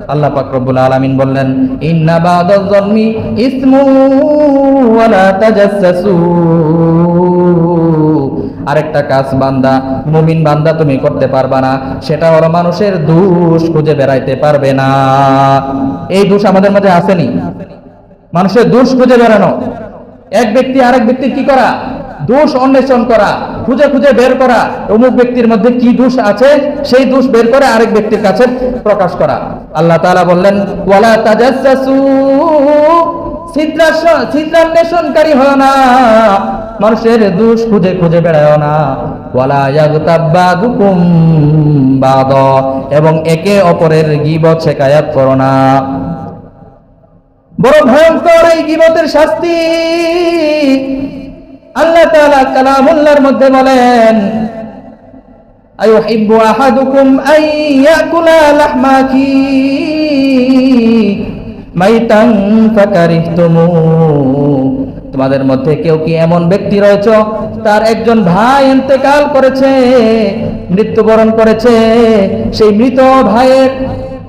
আল্লাহ পাক রব্বুল আলামিন বললেন, ইন্না বাদাজ যন্নি ইসমু ওয়া লা তাজাসসু। আরেকটা কাজ বান্দা, মুমিন বান্দা তুমি করতে পারবা না, সেটা হলো মানুষের দোষ খুঁজে বেড়াইতে পারবে না। এই দোষ আমাদের মধ্যে আসেনি, মানুষের দোষ খুঁজে বেড়ানো। এক ব্যক্তি আরেক ব্যক্তির কি করা, দোষ অন্বেষণ করা, খুঁজে খুঁজে বের করা, অমুক ব্যক্তির মধ্যে কি দোষ আছে সেই দোষ বের করে আরেক ব্যক্তির কাছে প্রকাশ করা। আল্লাহ তাআলা বললেন, ওয়ালা তাজাসসু, ছিদ্রান্বেষণকারী হয় না, মানুষের দোষ খুঁজে খুঁজে বেড়ায় না। ওয়ালা ইয়াগতাব বাদুকুম বাদ, এবং একে অপরের গীবত শিকায়াত করো না। বড় ভয়ঙ্কর এই গীবতের শাস্তি। আল্লাহ তাআলা কালামুল্লাহর মধ্যে বলেন, আইয়ুহিব্বু আহাদুকুম আন ইয়াকুলা লাহমা আখিহি মাইতান ফাকারিহতুমু। তোমাদের মধ্যে কেউ কি এমন ব্যক্তি রয়েছে, তার একজন ভাই ইন্তেকাল করেছে, মৃত্যুবরণ করেছে, সেই মৃত ভাইয়ের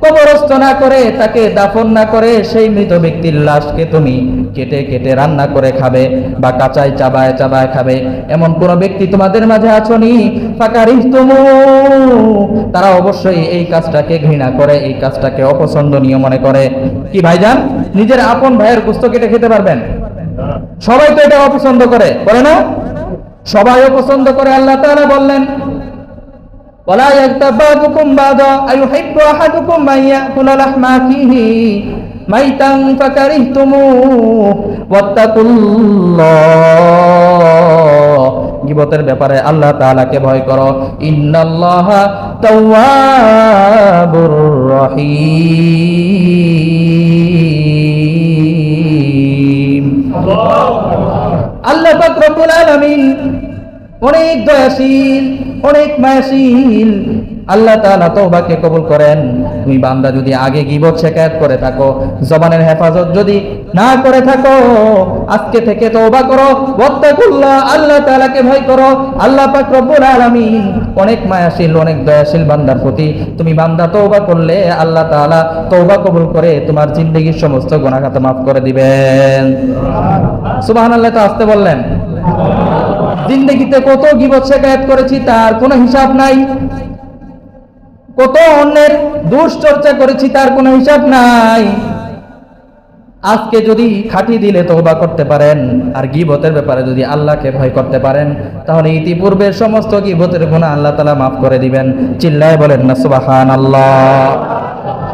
কবরস্থ না করে, তাকে দাফন না করে, সেই মৃত ব্যক্তির লাশকে তুমি কেটে কেটে রান্না করে খাবে বা কাঁচায় চাবায় চাবায় খাবে, এমন কোন ব্যক্তি তোমাদের মাঝে আছোনি? ফাকারিহতুমু, তারা অবশ্যই এই কাজটাকে ঘৃণা করে, এই কাজটাকে অপছন্দনীয় মনে করে। কি ভাইজান, নিজের আপন ভাইয়ের গোশত কেটে খেতে পারবেন? সবাই তো এটা অপছন্দ করে না? সবাই অপছন্দ করে। আল্লাহ তাআলা বললেন, ওয়ালা ইয়াগতাব বাদুকুম বাদা আইয়ুহিব্বু আহাদুকুম আন ইয়াকুলা লাহমা আখিহি মাইতান ফাকারিহতুমু ওয়াত্তাকুল্লাহ। গীবতের ব্যাপারে আল্লাহ তাআলাকে ভয় করো। ইন্নাল্লাহা তাওয়াবুর রহিম। আল্লাহ পাক রব্বুল আলামিন অনেক দয়াশীল, অনেক মায়াশীল। আল্লাহ তাআলা তওবাকে কবুল করেন। তুমি বান্দা যদি আগে গীবত শিকায়াত করে থাকো, জবানের হেফাজত যদি না করে থাকো, আজকে থেকে তওবা করো। ওয়াত্তাকুল্লাহ, আল্লাহ তাআলাকে ভয় করো। আল্লাহ পাক রব্বুল আলামিন অনেক মায়াশীল, অনেক দয়াশীল বান্দার প্রতি। তুমি বান্দা তওবা করলে আল্লাহ তাআলা তওবা কবুল করে তোমার জিন্দেগীর সমস্ত গুনাহ খাতা মাফ করে দিবেন। সুবহানাল্লাহ। তো আসতে বললেন। জিন্দেগিতে কত গীবত শিকায়াত করেছি তার কোনো হিসাব নাই, কত অন্যের দোষ চর্চা করেছি তার কোনো হিসাব নাই। আজকে যদি খাঁটি দিলে তওবা করতে পারেন, আর গীবতের ব্যাপারে যদি আল্লাহকে ভয় করতে পারেন, তাহলে ইতিপূর্বের সমস্ত গীবতের গুনাহ আল্লাহ তাআলা মাফ করে দিবেন। চিল্লায় বলেন না সুবহানাল্লাহ।